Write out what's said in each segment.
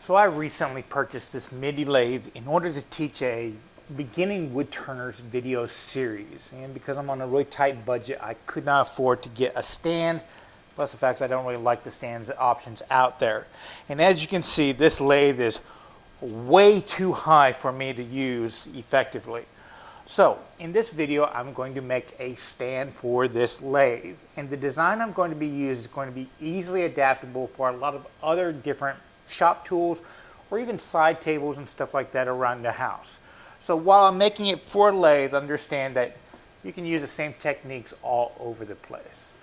So I recently purchased this MIDI lathe in order to teach a beginning woodturners video series, and because I'm on a really tight budget, I could not afford to get a stand, plus the fact that I don't really like the stands options out there. And as you can see, this lathe is way too high for me to use effectively. So in this video, I'm going to make a stand for this lathe, and the design I'm going to be using is going to be easily adaptable for a lot of other different shop tools or even side tables and stuff like that around the house. So while I'm making it for lathe, understand that you can use the same techniques all over the place.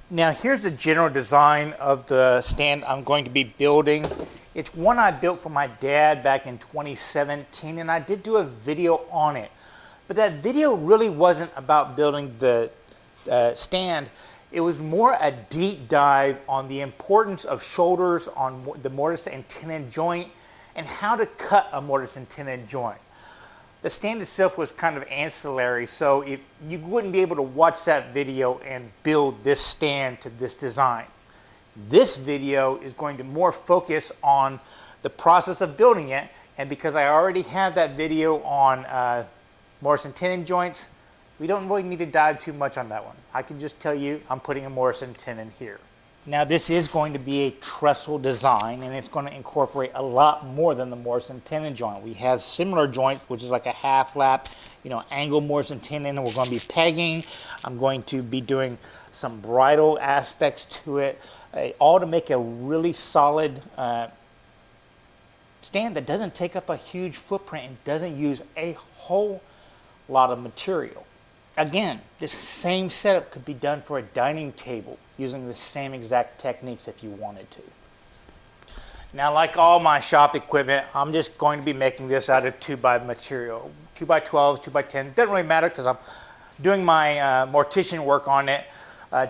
Now here's the general design of the stand I'm going to be building. It's one I built for my dad back in 2017, and I did do a video on it. But that video really wasn't about building the stand. It was more a deep dive on the importance of shoulders on the mortise and tenon joint and how to cut a mortise and tenon joint. The stand itself was kind of ancillary, so you wouldn't be able to watch that video and build this stand to this design. This video is going to more focus on the process of building it, and because I already have that video on mortise and tenon joints, we don't really need to dive too much on that one. I can just tell you I'm putting a mortise and tenon here. Now this is going to be a trestle design, and it's going to incorporate a lot more than the mortise and tenon joint. We have similar joints, which is like a half lap, angle mortise and tenon, and we're going to be pegging. I'm going to be doing some bridle aspects to it, all to make a really solid stand that doesn't take up a huge footprint and doesn't use a whole lot of material. Again, this same setup could be done for a dining table using the same exact techniques if you wanted to. Now, like all my shop equipment, I'm just going to be making this out of 2x material. 2x12, 2x10, doesn't really matter because I'm doing my mortician work on it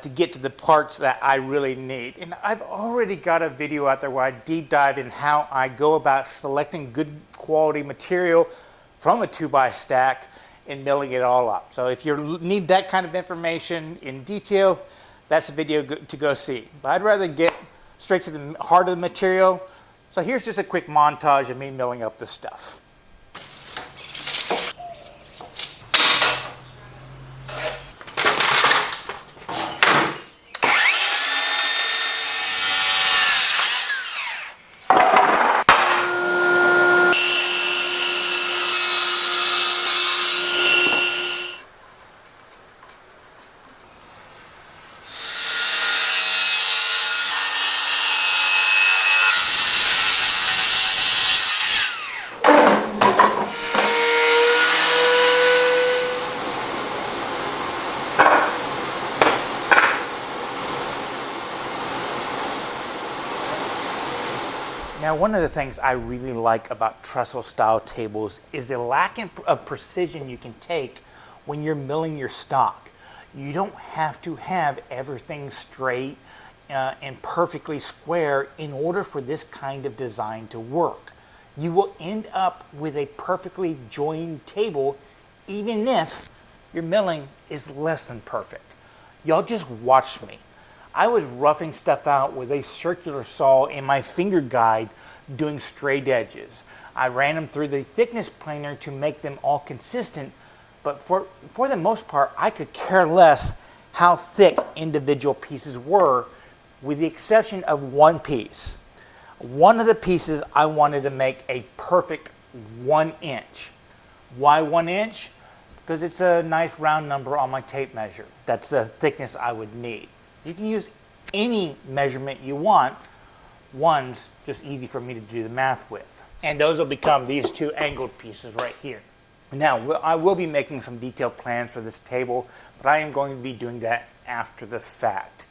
to get to the parts that I really need. And I've already got a video out there where I deep dive in how I go about selecting good quality material from a 2x stack and milling it all up. So if you need that kind of information in detail, that's a video to go see. But I'd rather get straight to the heart of the material. So here's just a quick montage of me milling up the stuff. Now, one of the things I really like about trestle style tables is the lack of precision you can take when you're milling your stock. You don't have to have everything straight and perfectly square in order for this kind of design to work. You will end up with a perfectly joined table even if your milling is less than perfect. Y'all just watch me. I was roughing stuff out with a circular saw in my finger guide doing straight edges. I ran them through the thickness planer to make them all consistent, but for the most part, I could care less how thick individual pieces were, with the exception of one piece. One of the pieces I wanted to make a perfect 1 inch. Why 1 inch? Because it's a nice round number on my tape measure. That's the thickness I would need. You can use any measurement you want. One's just easy for me to do the math with. And those will become these two angled pieces right here. Now, I will be making some detailed plans for this table, but I am going to be doing that after the fact.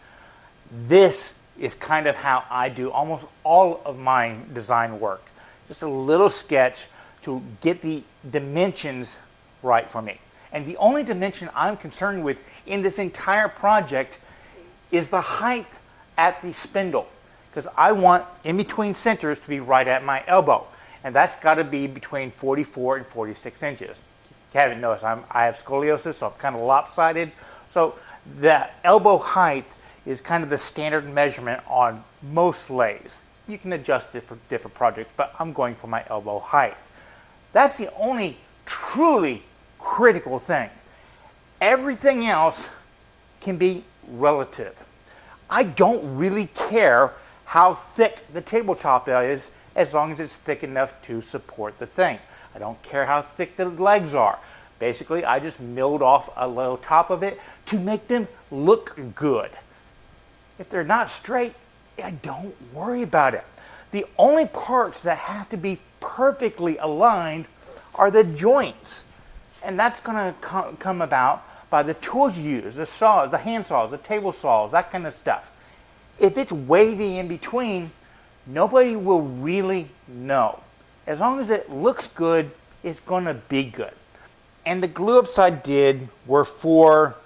This is kind of how I do almost all of my design work. Just a little sketch to get the dimensions right for me. And the only dimension I'm concerned with in this entire project is the height at the spindle, because I want in between centers to be right at my elbow, and that's got to be between 44 and 46 inches. If you haven't noticed, I have scoliosis, so I'm kind of lopsided. So the elbow height is kind of the standard measurement on most lathes. You can adjust it for different projects, but I'm going for my elbow height. That's the only truly critical thing. Everything else can be relative. I don't really care how thick the tabletop is as long as it's thick enough to support the thing. I don't care how thick the legs are. Basically, I just milled off a little top of it to make them look good. If they're not straight, I don't worry about it. The only parts that have to be perfectly aligned are the joints. And that's going to come about by the tools you use, the saws, the hand saws, the table saws, that kind of stuff. If it's wavy in between, nobody will really know. As long as it looks good, it's going to be good. And the glue ups I did were for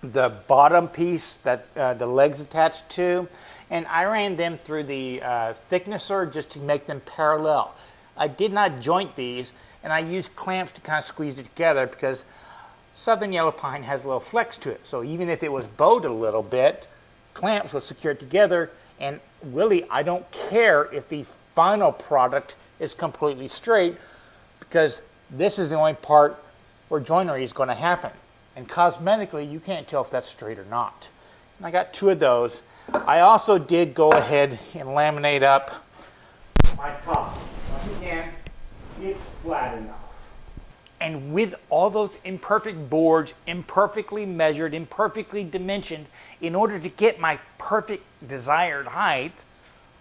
the bottom piece that the legs attached to, and I ran them through the thicknesser just to make them parallel. I did not joint these, and I used clamps to kind of squeeze it together because Southern Yellow Pine has a little flex to it. So even if it was bowed a little bit, clamps would secure it together, and really I don't care if the final product is completely straight because this is the only part where joinery is going to happen. And cosmetically, you can't tell if that's straight or not. And I got 2 of those. I also did go ahead and laminate up my top. Once again, it's flat enough. And with all those imperfect boards, imperfectly measured, imperfectly dimensioned, in order to get my perfect desired height,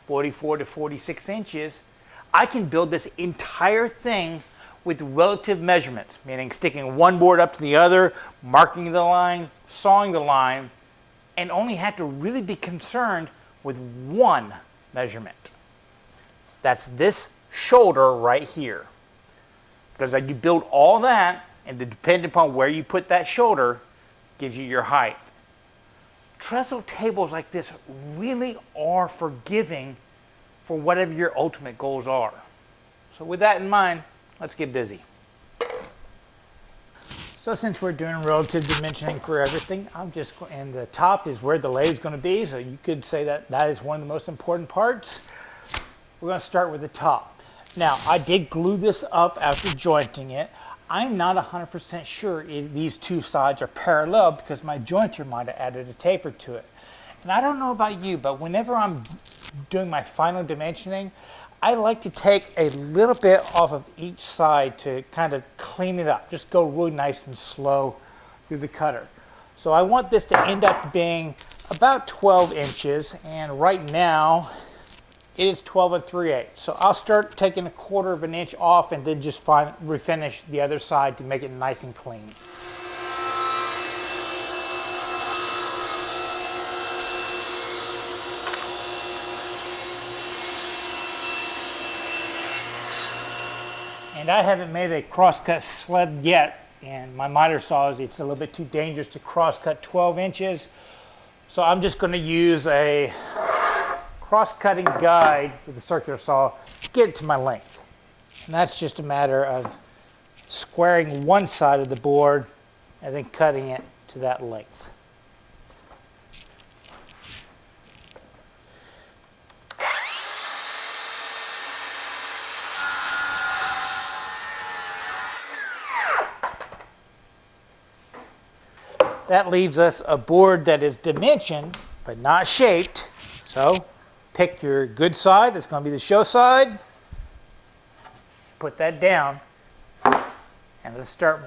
44 to 46 inches, I can build this entire thing with relative measurements, meaning sticking one board up to the other, marking the line, sawing the line, and only have to really be concerned with one measurement. That's this shoulder right here. Because as you build all that, and depending upon where you put that shoulder, gives you your height. Trestle tables like this really are forgiving for whatever your ultimate goals are. So with that in mind, let's get busy. So since we're doing relative dimensioning for everything, and the top is where the lathe is going to be, so you could say that that is one of the most important parts. We're going to start with the top. Now, I did glue this up after jointing it. I'm not 100% sure if these 2 sides are parallel because my jointer might have added a taper to it. And I don't know about you, but whenever I'm doing my final dimensioning, I like to take a little bit off of each side to kind of clean it up. Just go really nice and slow through the cutter. So I want this to end up being about 12 inches, and right now it is 12 3/8. So I'll start taking 1/4 of an inch off and then just refinish the other side to make it nice and clean. And I haven't made a crosscut sled yet, and my miter saws, it's a little bit too dangerous to crosscut 12 inches. So I'm just going to use a cross-cutting guide with a circular saw to get it to my length. And that's just a matter of squaring one side of the board and then cutting it to that length. That leaves us a board that is dimensioned but not shaped. So pick your good side, that's going to be the show side. Put that down. And let's start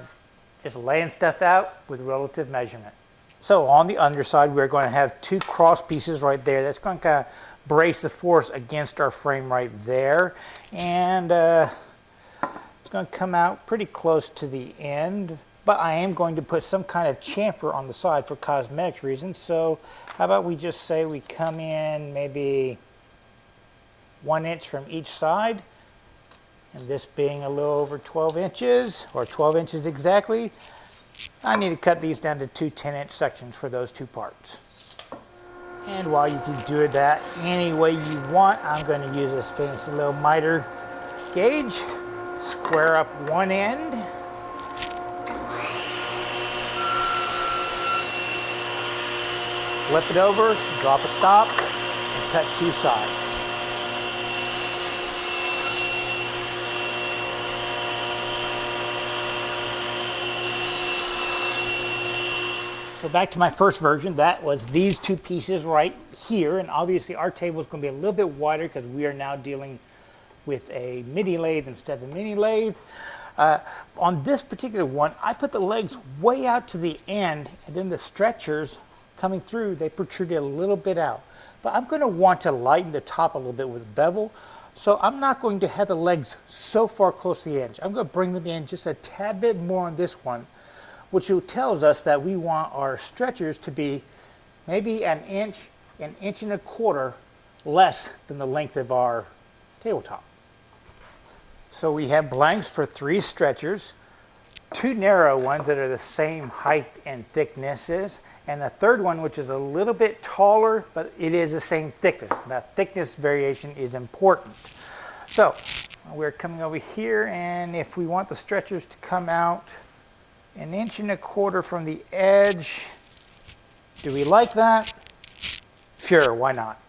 just laying stuff out with relative measurement. So on the underside, we're going to have 2 cross pieces right there. That's going to kind of brace the force against our frame right there. And it's going to come out pretty close to the end. But I am going to put some kind of chamfer on the side for cosmetic reasons. So how about we just say we come in maybe 1 inch from each side. And this being a little over 12 inches, or 12 inches exactly, I need to cut these down to 2 10-inch sections for those 2 parts. And while you can do that any way you want, I'm going to use this fancy little miter gauge. Square up one end. Flip it over, drop a stop, and cut 2 sides. So back to my first version, that was these two pieces right here, and obviously our table is going to be a little bit wider because we are now dealing with a midi lathe instead of a mini lathe. On this particular one, I put the legs way out to the end, and then the stretchers coming through, they protruded a little bit out. But I'm going to want to lighten the top a little bit with bevel, so I'm not going to have the legs so far close to the edge. I'm going to bring them in just a tad bit more on this one, which tells us that we want our stretchers to be maybe an inch and a quarter less than the length of our tabletop. So we have blanks for 3 stretchers, 2 narrow ones that are the same height and thicknesses, and the third one which is a little bit taller, but it is the same thickness. That thickness variation is important. So we're coming over here, and if we want the stretchers to come out an inch and a quarter from the edge, do we like that? Sure, why not?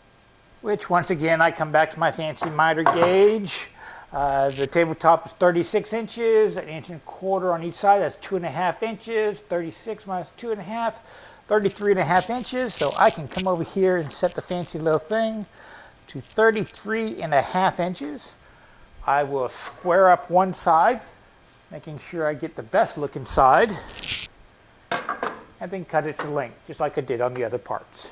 Which once again, I come back to my fancy miter gauge. The tabletop is 36 inches, an inch and a quarter on each side. That's 2.5 inches. 36 minus 2.5, 33.5 inches. So I can come over here and set the fancy little thing to 33.5 inches. I will square up one side, making sure I get the best looking side, and then cut it to length, just like I did on the other parts.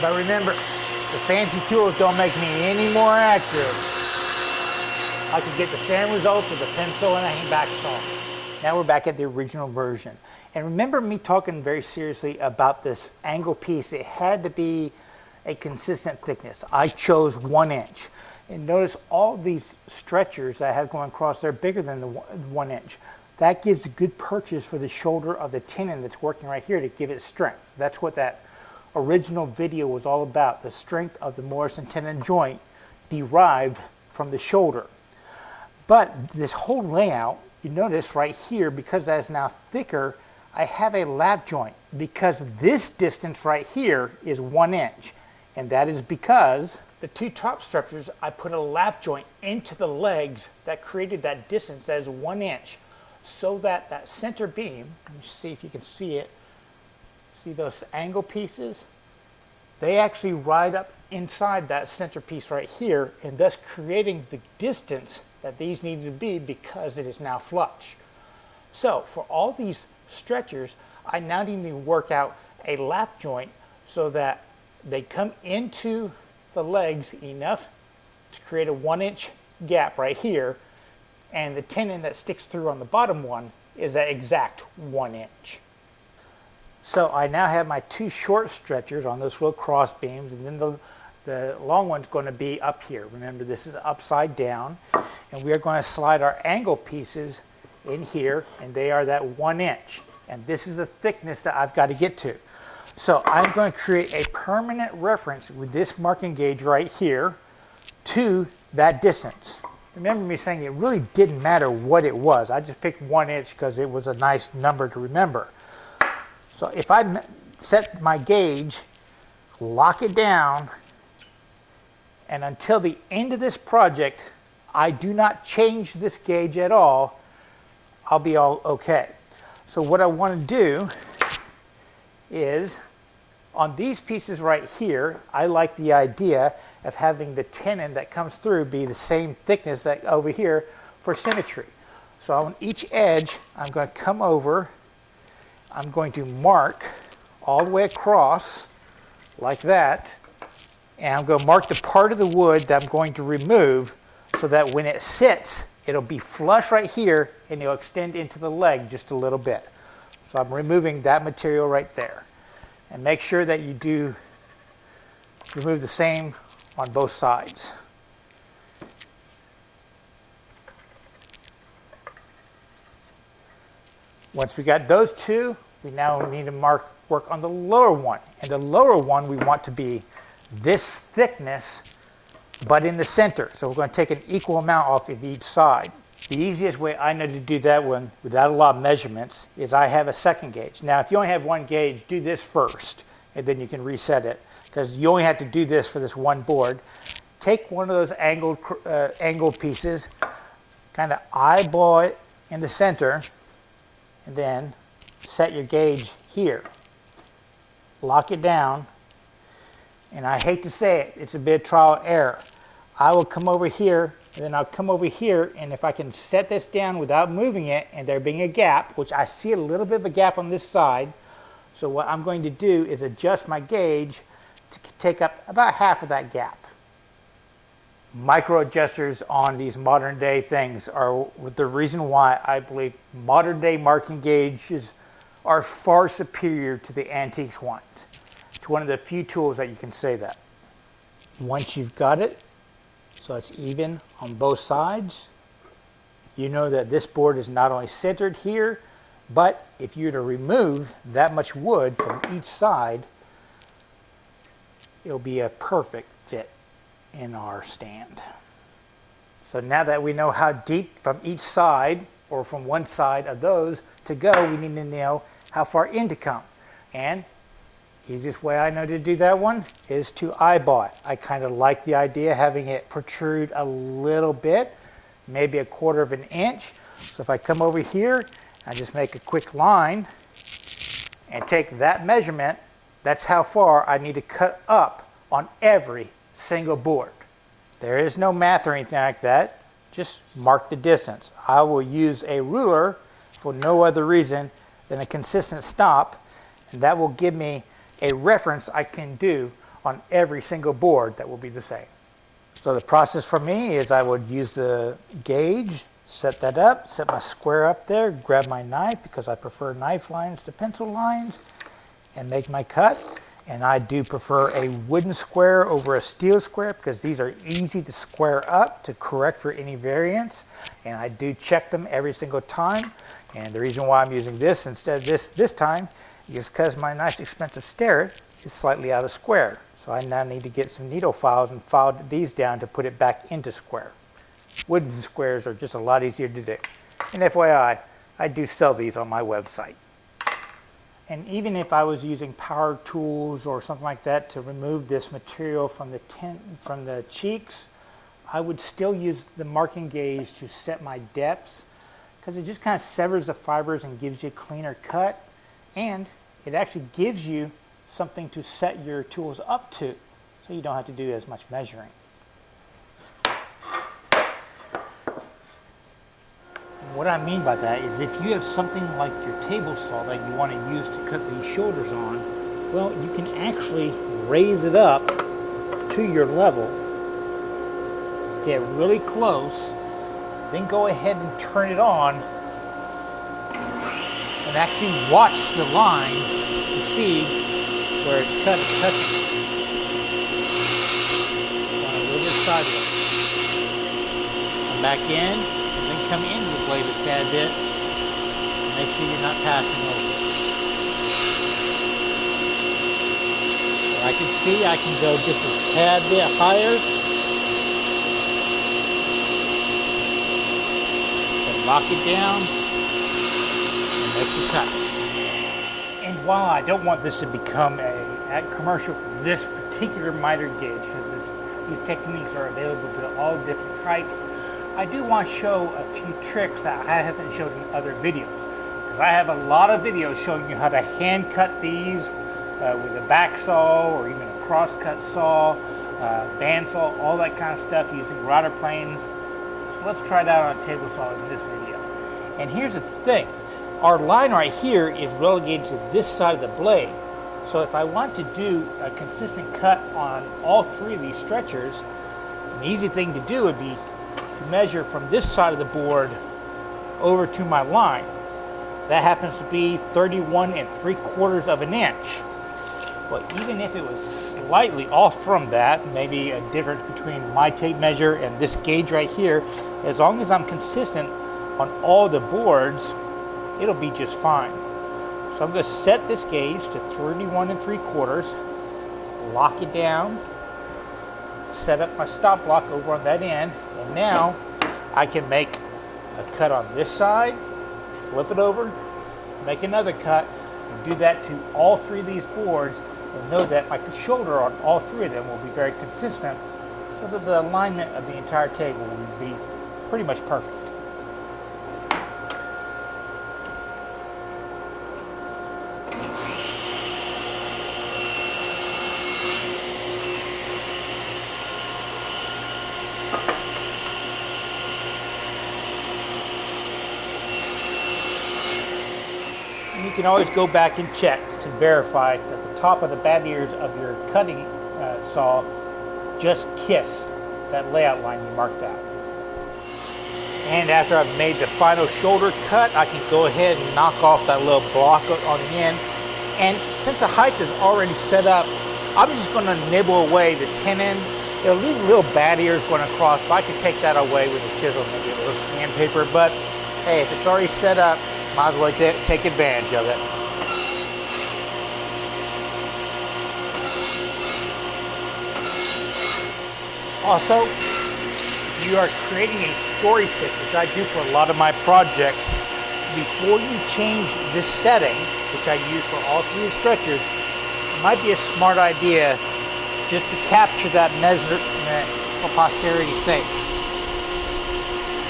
But remember, the fancy tools don't make me any more accurate. I can get the same results with a pencil and a hang-back saw. Now we're back at the original version. And remember me talking very seriously about this angle piece. It had to be a consistent thickness. I chose 1 inch. And notice all these stretchers that I have going across, they're bigger than the 1 inch. That gives a good purchase for the shoulder of the tenon that's working right here to give it strength. That's what that original video was all about, the strength of the Mortising tenon joint derived from the shoulder. But this whole layout, you notice right here, because that is now thicker, I have a lap joint because this distance right here is 1 inch. And that is because the 2 top stretchers, I put a lap joint into the legs that created that distance that is 1 inch, so that that center beam, let me see if you can see it, see those angle pieces? They actually ride up inside that center piece right here, and thus creating the distance that these need to be because it is now flush. So for all these stretchers, I now need to work out a lap joint so that they come into the legs enough to create a 1 inch gap right here, and the tenon that sticks through on the bottom one is that exact 1 inch. So I now have my 2 short stretchers on those little cross beams, and then the long one's going to be up here. Remember, this is upside down, and we are going to slide our angle pieces in here, and they are that 1 inch. And this is the thickness that I've got to get to. So I'm going to create a permanent reference with this marking gauge right here to that distance. Remember me saying it really didn't matter what it was. I just picked 1 inch because it was a nice number to remember. So if I set my gauge, lock it down, and until the end of this project, I do not change this gauge at all, I'll be all okay. So what I want to do is, on these pieces right here, I like the idea of having the tenon that comes through be the same thickness that over here for symmetry. So on each edge, I'm going to come over, I'm going to mark all the way across like that, and I'm going to mark the part of the wood that I'm going to remove so that when it sits, it'll be flush right here and it'll extend into the leg just a little bit. So I'm removing that material right there. And make sure that you do remove the same on both sides. Once we got those 2, we now need to work on the lower one. And the lower one we want to be this thickness, but in the center. So we're going to take an equal amount off of each side. The easiest way I know to do that one without a lot of measurements is I have a second gauge. Now, if you only have one gauge, do this first, and then you can reset it, because you only have to do this for this one board. Take one of those angled pieces, kind of eyeball it in the center, and then set your gauge here. Lock it down, and I hate to say it, it's a bit of trial and error. I will come over here, and then I'll come over here, and if I can set this down without moving it, and there being a gap, which I see a little bit of a gap on this side, so what I'm going to do is adjust my gauge to take up about half of that gap. Micro adjusters on these modern day things are the reason why I believe modern day marking gauges are far superior to the antiques ones. It's one of the few tools that you can say that. Once you've got it, so it's even on both sides, you know that this board is not only centered here, but if you were to remove that much wood from each side, it'll be a perfect fit in our stand. So now that we know how deep from each side, or from one side of those to go, we need to know how far in to come. And easiest way I know to do that one is to eyeball it. I kind of like the idea of having it protrude a little bit, maybe 1/4 of an inch. So if I come over here, I just make a quick line and take that measurement, that's how far I need to cut up on every single board. There is no math or anything like that, just mark the distance. I will use a ruler for no other reason than a consistent stop, and that will give me a reference I can do on every single board that will be the same. So the process for me is I would use the gauge, set that up, set my square up there, grab my knife because I prefer knife lines to pencil lines, and make my cut. And I do prefer a wooden square over a steel square because these are easy to square up to correct for any variance. And I do check them every single time. And the reason why I'm using this instead of this time is because my nice expensive stair is slightly out of square. So I now need to get some needle files and file these down to put it back into square. Wooden squares are just a lot easier to do. And FYI, I do sell these on my website. And even if I was using power tools or something like that to remove this material from the cheeks, I would still use the marking gauge to set my depths because it just kind of severs the fibers and gives you a cleaner cut, and it actually gives you something to set your tools up to so you don't have to do as much measuring. What I mean by that is if you have something like your table saw that you want to use to cut these shoulders on, well, you can actually raise it up to your level, get really close, then go ahead and turn it on and actually watch the line to see where it's cut. It's cutting on a little bit sideways. Come back in. Come into the blade a tad bit. Make sure you're not passing over. Where I can see, I can go just a tad bit higher. Then lock it down and make the cuts. And while I don't want this to become an ad commercial for this particular miter gauge, because these techniques are available to all different types, I do want to show a few tricks that I haven't showed in other videos. Because I have a lot of videos showing you how to hand cut these with a back saw or even a cross cut saw, bandsaw, all that kind of stuff using router planes. So let's try that on a table saw in this video. And here's the thing. Our line right here is relegated to this side of the blade. So if I want to do a consistent cut on all three of these stretchers, an easy thing to do would be measure from this side of the board over to my line. That happens to be 31 3/4 of an inch. Well, even if it was slightly off from that, maybe a difference between my tape measure and this gauge right here, as long as I'm consistent on all the boards, it'll be just fine. So I'm going to set this gauge to 31 3/4, lock it down, set up my stop block over on that end, and now I can make a cut on this side, flip it over, make another cut, and do that to all three of these boards, and know that my shoulder on all three of them will be very consistent, so that the alignment of the entire table will be pretty much perfect. You can always go back and check to verify that the top of the bat ears of your cutting saw just kiss that layout line you marked out. And after I've made the final shoulder cut, I can go ahead and knock off that little block on the end. And since the height is already set up, I'm just going to nibble away the tenon. It'll leave little bat ears going across, but I can take that away with a chisel, maybe a little sandpaper. But hey, if it's already set up, might as well take advantage of it. Also, if you are creating a story stick, which I do for a lot of my projects, before you change this setting, which I use for all three stretchers, it might be a smart idea just to capture that measurement for posterity's sake.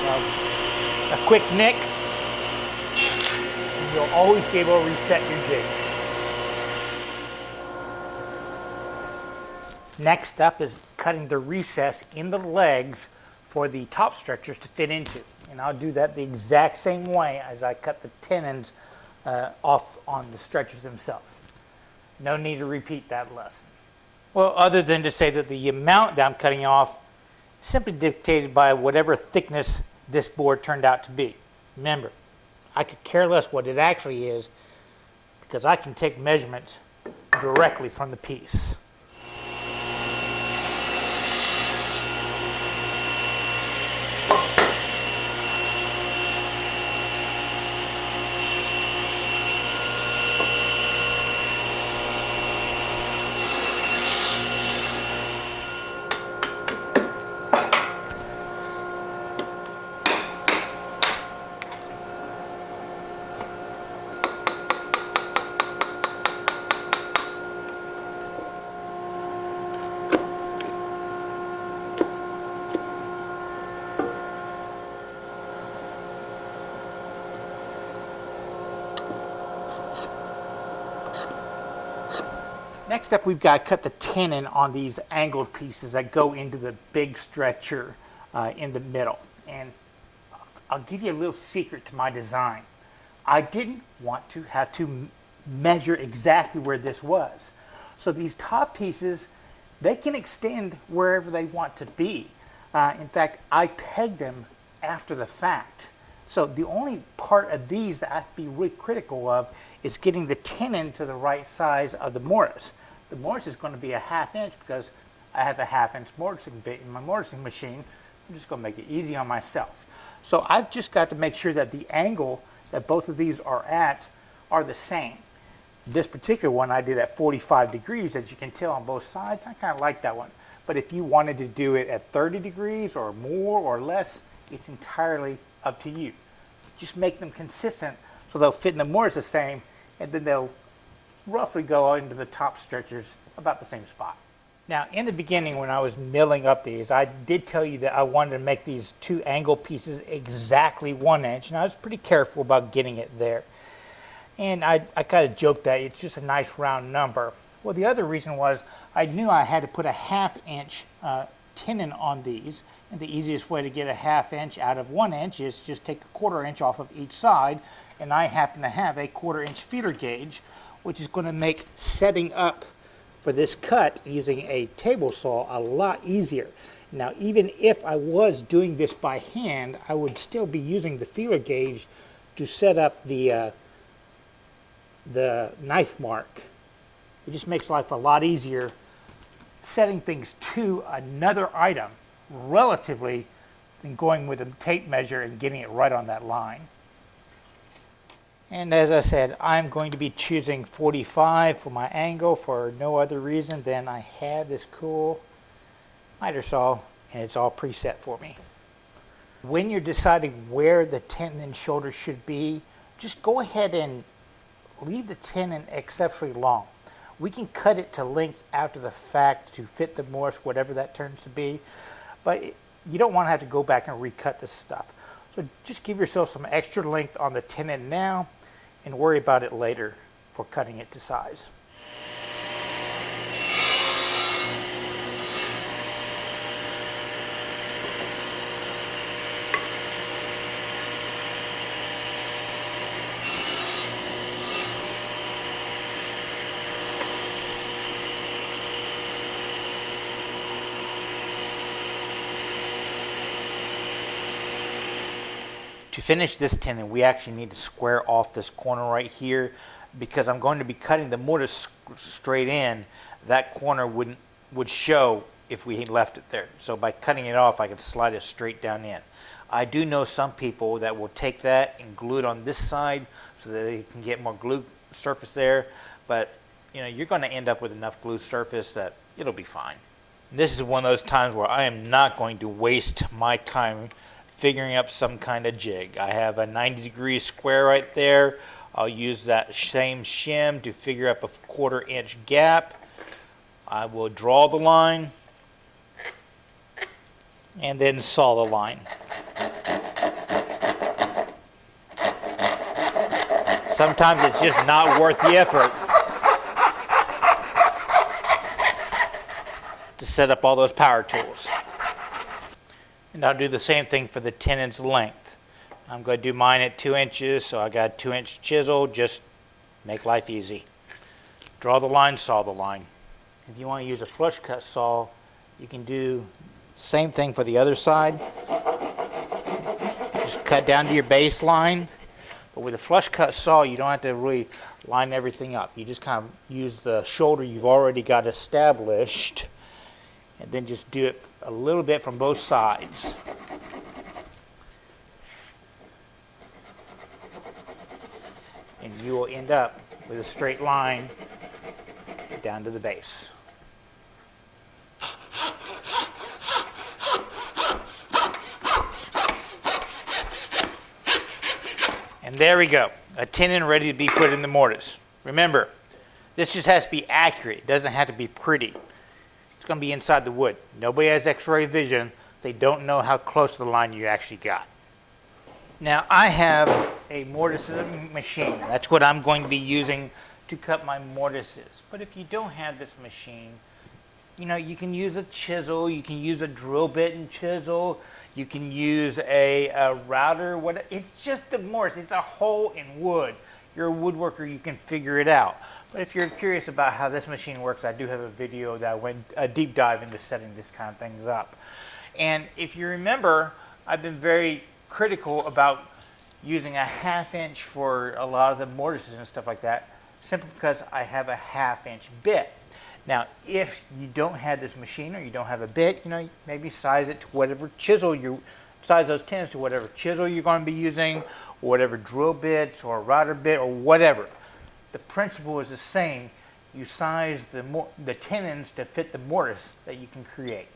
So, a quick nick, you'll always be able to reset your jigs. Next up is cutting the recess in the legs for the top stretchers to fit into. And I'll do that the exact same way as I cut the tenons off on the stretchers themselves. No need to repeat that lesson. Well, other than to say that the amount that I'm cutting off is simply dictated by whatever thickness this board turned out to be. Remember, I could care less what it actually is because I can take measurements directly from the piece. Next up, we've got to cut the tenon on these angled pieces that go into the big stretcher in the middle. And I'll give you a little secret to my design. I didn't want to have to measure exactly where this was. So these top pieces, they can extend wherever they want to be. In fact, I pegged them after the fact. So the only part of these that I have to be really critical of is getting the tenon to the right size of the mortise. The mortise is going to be a 1/2 inch because I have a 1/2 inch mortising bit in my mortising machine. I'm just going to make it easy on myself. So I've just got to make sure that the angle that both of these are at are the same. This particular one I did at 45 degrees, as you can tell on both sides. I kind of like that one. But if you wanted to do it at 30 degrees or more or less, it's entirely up to you. Just make them consistent so they'll fit in the mortise the same, and then they'll roughly go into the top stretchers about the same spot. Now, in the beginning when I was milling up these, I did tell you that I wanted to make these two angle pieces exactly 1 inch, and I was pretty careful about getting it there. And I kind of joked that it's just a nice round number. Well, the other reason was I knew I had to put a 1/2 inch tenon on these, and the easiest way to get a 1/2 inch out of 1 inch is just take a 1/4 inch off of each side, and I happen to have a 1/4 inch feeder gauge, which is going to make setting up for this cut using a table saw a lot easier. Now, even if I was doing this by hand, I would still be using the feeler gauge to set up the knife mark. It just makes life a lot easier setting things to another item relatively than going with a tape measure and getting it right on that line. And as I said, I'm going to be choosing 45 for my angle for no other reason than I have this cool miter saw and it's all preset for me. when you're deciding where the tenon shoulder should be, just go ahead and leave the tenon exceptionally long. We can cut it to length after the fact to fit the mortise, whatever that turns to be, but you don't want to have to go back and recut this stuff. So just give yourself some extra length on the tenon now and worry about it later for cutting it to size. To finish this tenon, we actually need to square off this corner right here because I'm going to be cutting the mortise straight in. That corner would show if we had left it there. So by cutting it off, I can slide it straight down in. I do know some people that will take that and glue it on this side so that they can get more glue surface there. But you know, you're going to end up with enough glue surface that it'll be fine. This is one of those times where I am not going to waste my time figuring up some kind of jig. I have a 90-degree square right there. I'll use that same shim to figure up a 1/4 inch gap. I will draw the line and then saw the line. Sometimes it's just not worth the effort to set up all those power tools. And I'll do the same thing for the tenon's length. I'm going to do mine at 2 inches, so I got a 2-inch chisel, just make life easy. Draw the line, saw the line. If you want to use a flush cut saw, you can do the same thing for the other side. Just cut down to your baseline. But with a flush cut saw, you don't have to really line everything up. You just kind of use the shoulder you've already got established, and then just do it a little bit from both sides. And you will end up with a straight line down to the base. And there we go, a tenon ready to be put in the mortise. Remember, this just has to be accurate. It doesn't have to be pretty. It's going to be inside the wood. Nobody has x-ray vision. They don't know how close to the line you actually got. Now I have a mortising machine. That's what I'm going to be using to cut my mortises. But if you don't have this machine, you know, you can use a chisel, you can use a drill bit and chisel, you can use a router. It's just a mortise. It's a hole in wood. You're a woodworker, you can figure it out. But if you're curious about how this machine works, I do have a video that went a deep dive into setting this kind of things up. And if you remember, I've been very critical about using a 1/2 inch for a lot of the mortises and stuff like that, simply because I have a 1/2 inch bit. Now, if you don't have this machine or you don't have a bit, you know, maybe size it to whatever chisel size those tenons to whatever chisel you're going to be using, or whatever drill bits or router bit or whatever. The principle is the same. You size the tenons to fit the mortise that you can create.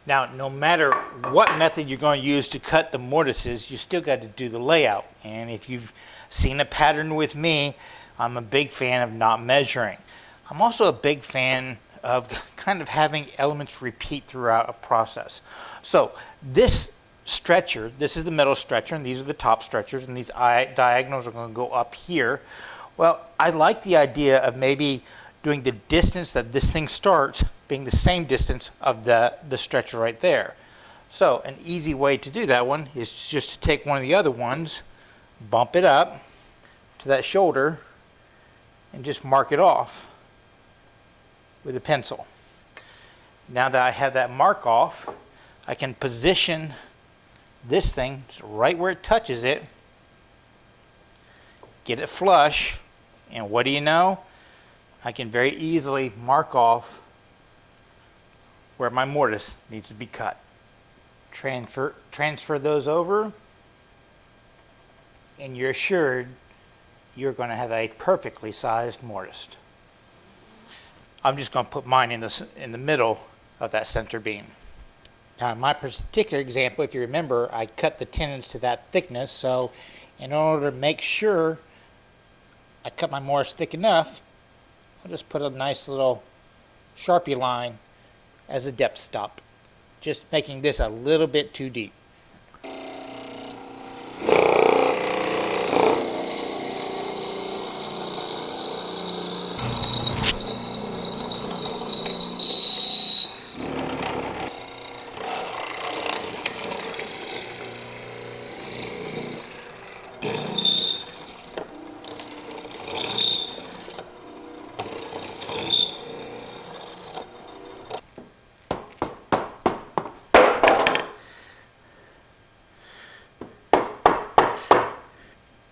Now, no matter what method you're going to use to cut the mortises, you still got to do the layout. And if you've seen a pattern with me, I'm a big fan of not measuring. I'm also a big fan of kind of having elements repeat throughout a process. So this stretcher, this is the middle stretcher, and these are the top stretchers, and these diagonals are going to go up here. Well, I like the idea of maybe doing the distance that this thing starts being the same distance of the stretcher right there. So an easy way to do that one is just to take one of the other ones, bump it up to that shoulder, and just mark it off with a pencil. Now that I have that mark off, I can position this thing right where it touches it, get it flush, and what do you know? I can very easily mark off where my mortise needs to be cut. Transfer those over, and you're assured you're going to have a perfectly sized mortise. I'm just going to put mine in the middle of that center beam. Now, in my particular example, if you remember, I cut the tenons to that thickness, so in order to make sure I cut my mortise thick enough, I'll just put a nice little Sharpie line as a depth stop, just making this a little bit too deep.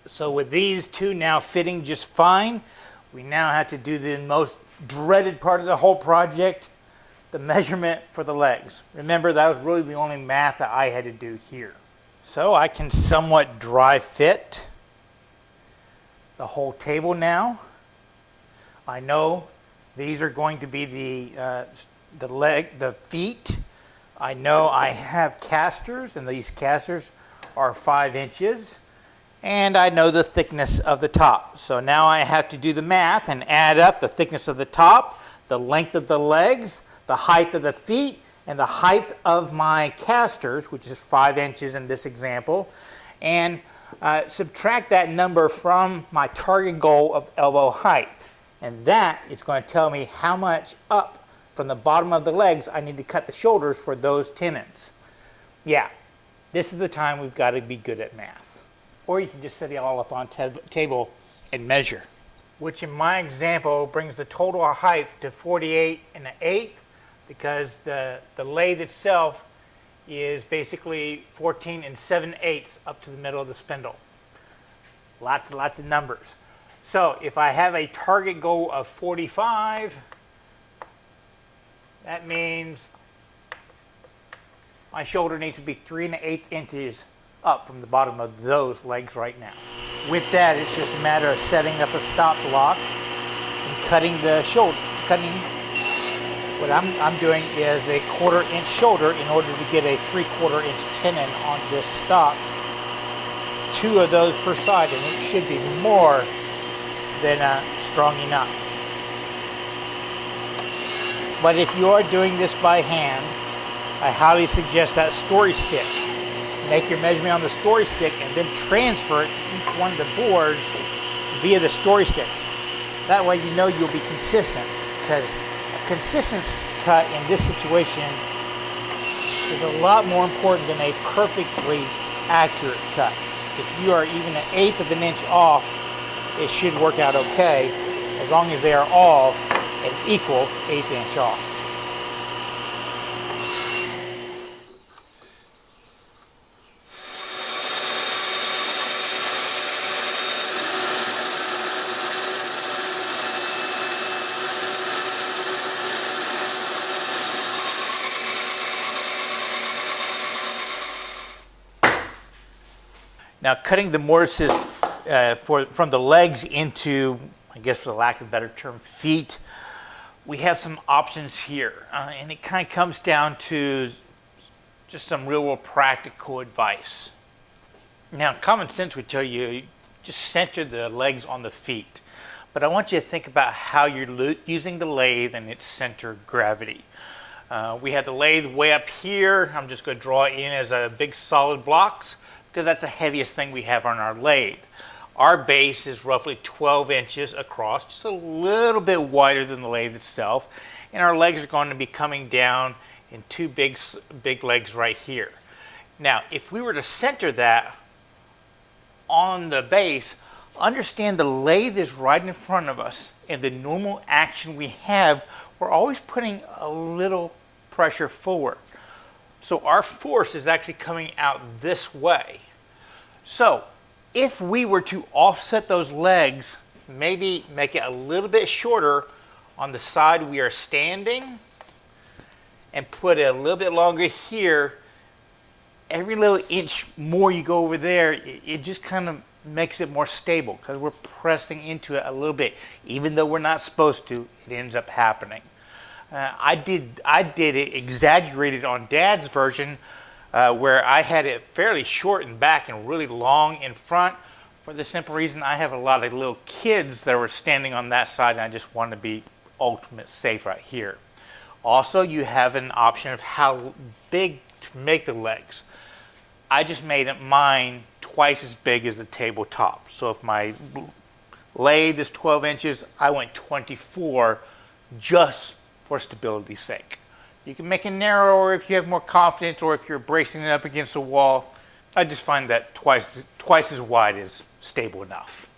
So with these two now fitting just fine, we now have to do the most dreaded part of the whole project, the measurement for the legs. Remember, that was really the only math that I had to do here. So I can somewhat dry fit the whole table now. I know these are going to be the feet. I know I have casters, and these casters are 5 inches. And I know the thickness of the top. So now I have to do the math and add up the thickness of the top, the length of the legs, the height of the feet, and the height of my casters, which is 5 inches in this example, and subtract that number from my target goal of elbow height. And that is going to tell me how much up from the bottom of the legs I need to cut the shoulders for those tenons. Yeah, this is the time we've got to be good at math. Or you can just set it all up on table and measure, which in my example brings the total height to 48 1/8, because the lathe itself is basically 14 7/8 up to the middle of the spindle. Lots and lots of numbers. So if I have a target goal of 45, that means my shoulder needs to be 3 1/8 inches up from the bottom of those legs right now. With that, it's just a matter of setting up a stop block and cutting the shoulder. What I'm doing is a 1/4 inch shoulder in order to get a 3/4 inch tenon on this stop. 2 of those per side, and it should be more than strong enough. But if you are doing this by hand, I highly suggest that story stick. Make your measurement on the story stick and then transfer it to each one of the boards via the story stick. That way you know you'll be consistent, because a consistent cut in this situation is a lot more important than a perfectly accurate cut. If you are even 1/8 of an inch off, it should work out okay, as long as they are all an equal 1/8 inch off. Now, cutting the mortises from the legs into, I guess for the lack of a better term, feet, we have some options here. And it kind of comes down to just some real practical advice. Now, common sense would tell you just center the legs on the feet. But I want you to think about how you're using the lathe and its center of gravity. We have the lathe way up here. I'm just going to draw it in as a big solid blocks, because that's the heaviest thing we have on our lathe. Our base is roughly 12 inches across, just a little bit wider than the lathe itself, and our legs are going to be coming down in 2 big legs right here. Now, if we were to center that on the base, understand the lathe is right in front of us, and the normal action we have, we're always putting a little pressure forward. So our force is actually coming out this way. So if we were to offset those legs, maybe make it a little bit shorter on the side we are standing, and put it a little bit longer here, every little inch more you go over there, it just kind of makes it more stable, because we're pressing into it a little bit. Even though we're not supposed to, it ends up happening. I did it exaggerated on Dad's version, where I had it fairly short in back and really long in front, for the simple reason I have a lot of little kids that were standing on that side, and I just wanted to be ultimate safe right here. Also, you have an option of how big to make the legs. I just made mine twice as big as the tabletop. So if my lathe is 12 inches, I went 24 just for stability's sake. You can make it narrower if you have more confidence or if you're bracing it up against a wall. I just find that twice as wide is stable enough.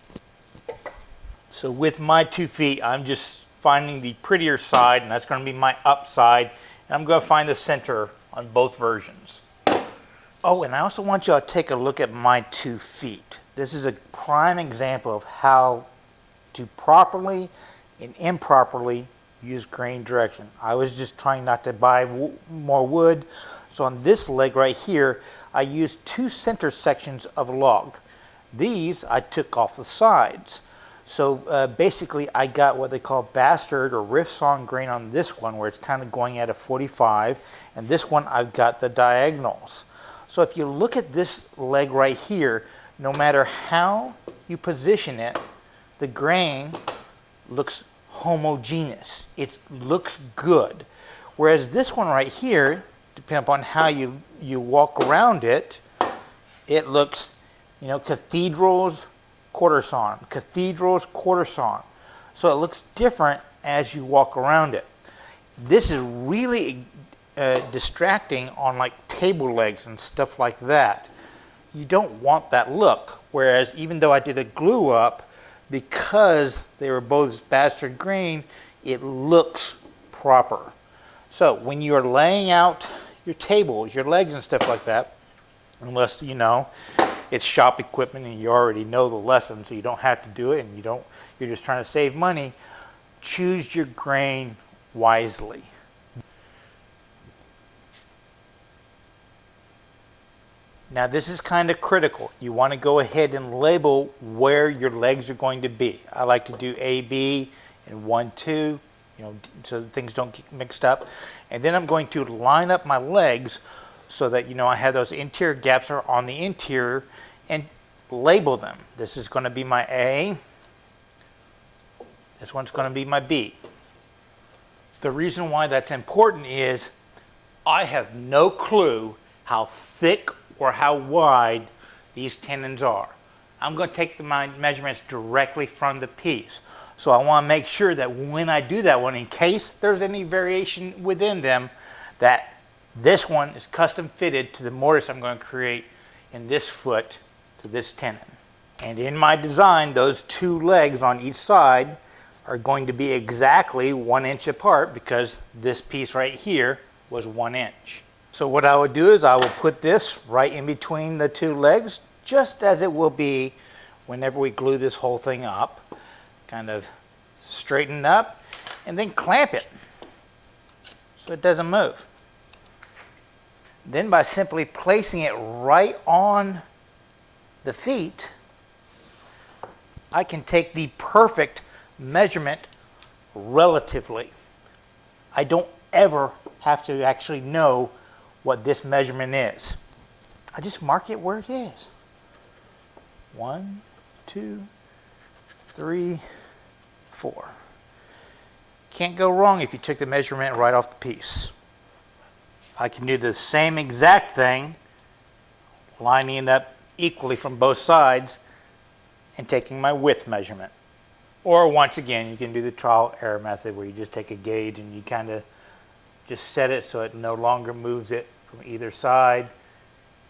So with my 2 feet, I'm just finding the prettier side, and that's going to be my up side. And I'm going to find the center on both versions. Oh, and I also want you to take a look at my 2 feet. This is a prime example of how to properly and improperly use grain direction. I was just trying not to buy more wood. So on this leg right here, I used 2 center sections of log. These I took off the sides. So basically I got what they call bastard or rift sawn grain on this one, where it's kind of going at a 45, and this one I've got the diagonals. So if you look at this leg right here, no matter how you position it, the grain looks homogeneous. It looks good. Whereas this one right here, depending upon how you walk around it, it looks, you know, cathedrals, quarter sawn, cathedrals, quarter sawn. So it looks different as you walk around it. This is really distracting on like table legs and stuff like that. You don't want that look. Whereas even though I did a glue up, because they were both bastard grain, it looks proper. So when you're laying out your tables, your legs and stuff like that, unless you know it's shop equipment and you already know the lesson, so you don't have to do it, and you're just trying to save money, choose your grain wisely. Now this is kind of critical. You want to go ahead and label where your legs are going to be. I like to do A, B, and 1, 2, you know, so that things don't get mixed up. And then I'm going to line up my legs so that, you know, I have those interior gaps are on the interior, and label them. This is going to be my A. This one's going to be my B. The reason why that's important is I have no clue how thick or how wide these tenons are. I'm going to take my measurements directly from the piece. So I want to make sure that when I do that one, in case there's any variation within them, that this one is custom fitted to the mortise I'm going to create in this foot to this tenon. And in my design, those 2 legs on each side are going to be exactly 1 inch apart, because this piece right here was 1 inch. So what I would do is I will put this right in between the 2 legs, just as it will be whenever we glue this whole thing up. Kind of straighten up and then clamp it so it doesn't move. Then by simply placing it right on the feet, I can take the perfect measurement relatively. I don't ever have to actually know what this measurement is. I just mark it where it is. 1, 2, 3, 4. Can't go wrong if you took the measurement right off the piece. I can do the same exact thing, lining it up equally from both sides and taking my width measurement. Or once again, you can do the trial error method where you just take a gauge and you kind of just set it so it no longer moves it from either side,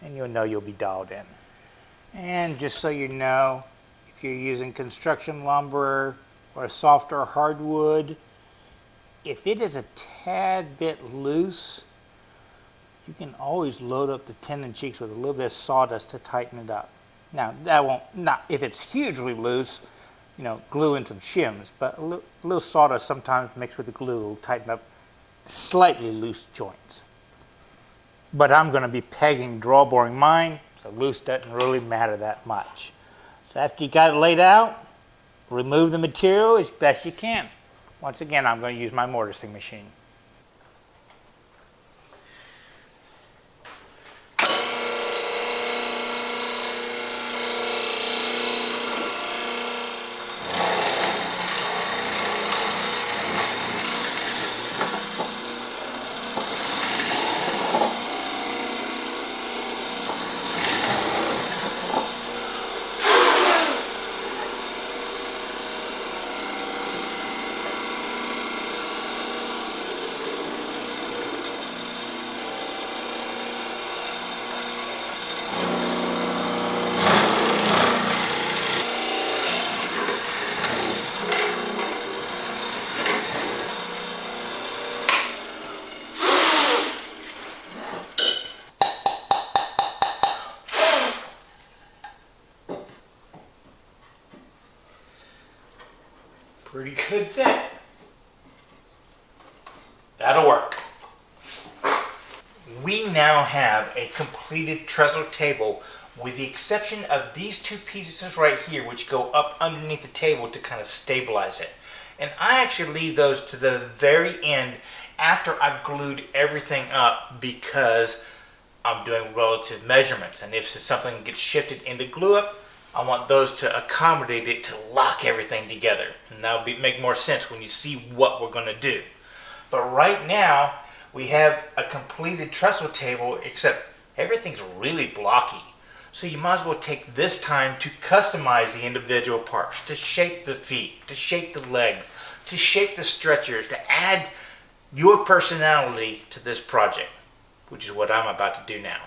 and you'll know you'll be dialed in. And just so you know, if you're using construction lumber or softer hardwood, if it is a tad bit loose, you can always load up the tenon cheeks with a little bit of sawdust to tighten it up. Now, that won't, not if it's hugely loose, you know, glue in some shims, but a little sawdust sometimes mixed with the glue will tighten up slightly loose joints. But I'm going to be pegging draw boring mine, so loose doesn't really matter that much. So after you got it laid out, remove the material as best you can. Once again, I'm going to use my mortising machine. pretty good fit. That'll work. We now have a completed trestle table with the exception of these two pieces right here which go up underneath the table to kind of stabilize it. And I actually leave those to the very end after I've glued everything up because I'm doing relative measurements. And if something gets shifted in the glue up, I want those to accommodate it to lock everything together. And that'll make more sense when you see what we're going to do. But right now, we have a completed trestle table, except everything's really blocky. So you might as well take this time to customize the individual parts, to shape the feet, to shape the legs, to shape the stretchers, to add your personality to this project, which is what I'm about to do now.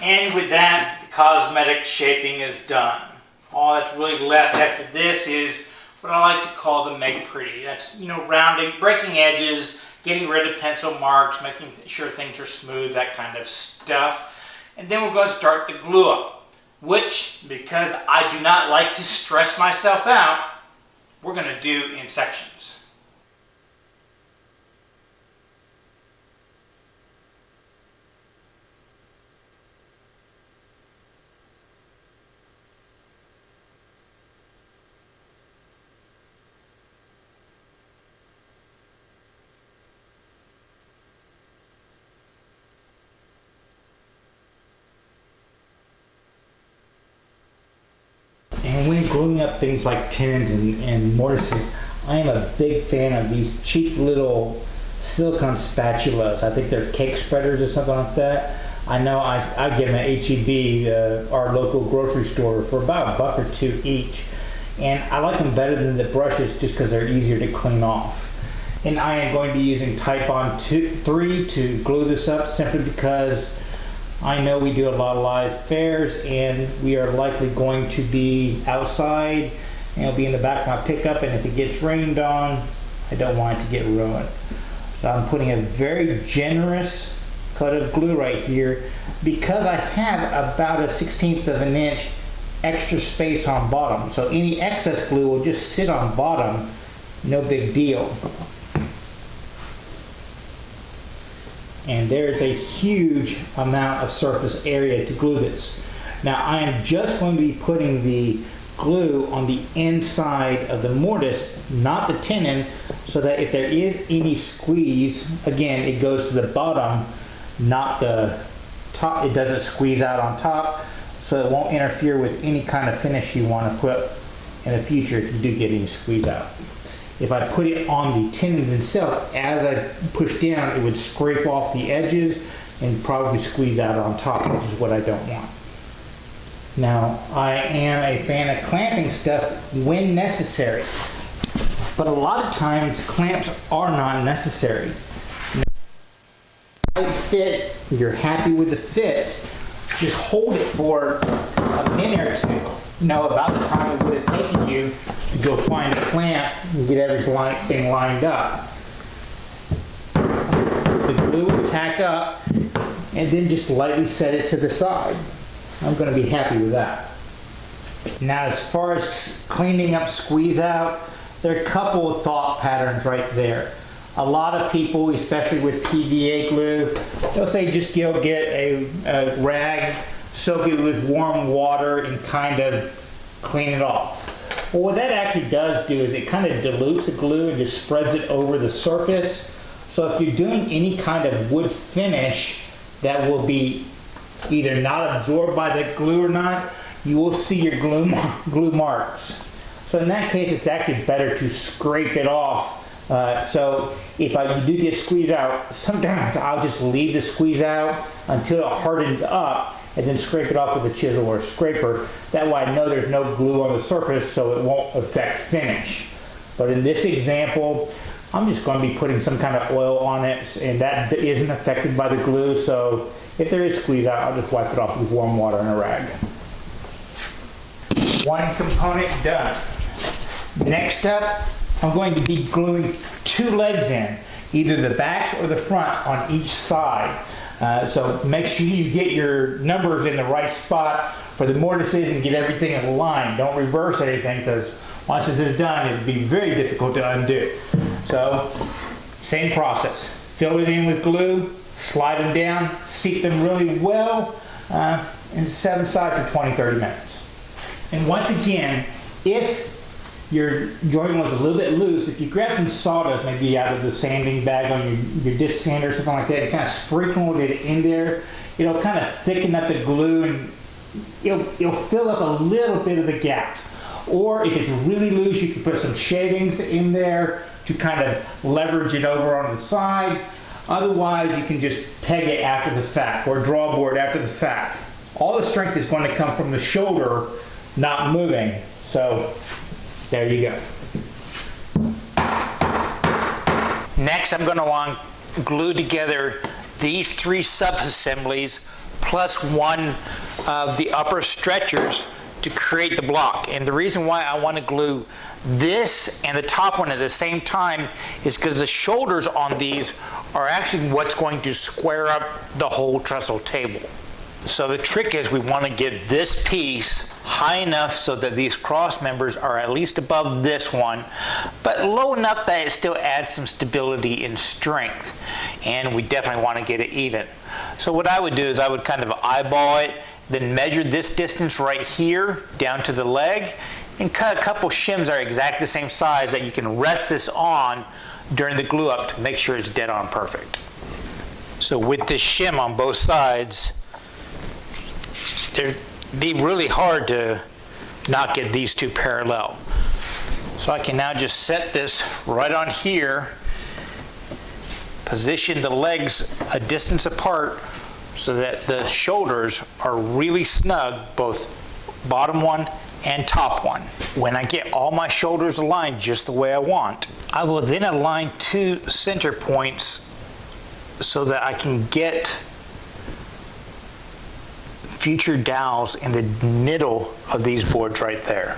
And with that, the cosmetic shaping is done. All that's really left after this is what I like to call the make pretty. That's, you know, rounding, breaking edges, getting rid of pencil marks, making sure things are smooth, that kind of stuff. And then we're going to start the glue up, which, because I do not like to stress myself out, we're going to do in sections. And when gluing up things like tenons and mortises, I am a big fan of these cheap little silicone spatulas. I think they're cake spreaders or something like that. I know I get them at HEB, our local grocery store, for about $1 or $2 each. And I like them better than the brushes just because they're easier to clean off. And I am going to be using Type-On 3 to glue this up simply because I know we do a lot of live fairs and we are likely going to be outside and it'll be in the back of my pickup, and if it gets rained on, I don't want it to get ruined. So I'm putting a very generous coat of glue right here because I have about a 1/16 of an inch extra space on bottom. So any excess glue will just sit on bottom, no big deal. And there's a huge amount of surface area to glue this. Now I am just going to be putting the glue on the inside of the mortise, not the tenon, so that if there is any squeeze, again, it goes to the bottom, not the top. It doesn't squeeze out on top, so it won't interfere with any kind of finish you want to put in the future if you do get any squeeze out. If I put it on the tenons itself, as I push down, it would scrape off the edges and probably squeeze out on top, which is what I don't want. Now, I am a fan of clamping stuff when necessary, but a lot of times clamps are not necessary. If fit, you're happy with the fit, just hold it for a minute or two. You know, about the time it would have taken you to go find a clamp and get everything lined up. The glue will tack up and then just lightly set it to the side. I'm going to be happy with that. Now, as far as cleaning up squeeze out, there are a couple of thought patterns right there. A lot of people, especially with PVA glue, they'll say just go get a rag, soak it with warm water, and kind of clean it off. Well, what that actually does do is it kind of dilutes the glue and just spreads it over the surface. So if you're doing any kind of wood finish that will be either not absorbed by the glue or not, you will see your glue marks. So in that case, it's actually better to scrape it off. So if you do get squeezed out, sometimes I'll just leave the squeeze out until it hardens up and then scrape it off with a chisel or a scraper. That way I know there's no glue on the surface, so it won't affect finish. But in this example, I'm just going to be putting some kind of oil on it, and that isn't affected by the glue, so if there is squeeze out, I'll just wipe it off with warm water and a rag. One component done. Next up, I'm going to be gluing 2 legs in, either the back or the front on each side. So make sure you get your numbers in the right spot for the mortises and get everything in line. Don't reverse anything, because once this is done, it would be very difficult to undo. So, same process. Fill it in with glue, slide them down, seat them really well, and set them aside for 20-30 minutes. And once again, if your joint was a little bit loose, if you grab some sawdust maybe out of the sanding bag on your disc sander or something like that, and kind of sprinkle it in there, it'll kind of thicken up the glue and it'll fill up a little bit of the gaps. Or if it's really loose, you can put some shavings in there to kind of leverage it over on the side. Otherwise, you can just peg it after the fact, or draw board after the fact. All the strength is going to come from the shoulder, not moving. So there you go. Next, I'm going to want to glue together these 3 sub-assemblies plus one of the upper stretchers to create the block. And the reason why I want to glue this and the top one at the same time is because the shoulders on these are actually what's going to square up the whole trestle table. So the trick is we want to get this piece high enough so that these cross members are at least above this one, but low enough that it still adds some stability and strength. And we definitely want to get it even. So what I would do is I would kind of eyeball it, then measure this distance right here down to the leg, and cut a couple shims that are exactly the same size that you can rest this on during the glue up to make sure it's dead on perfect. So with this shim on both sides, it'd be really hard to not get these two parallel. So I can now just set this right on here, position the legs a distance apart so that the shoulders are really snug, both bottom one and top one. When I get all my shoulders aligned just the way I want, I will then align two center points so that I can get future dowels in the middle of these boards right there.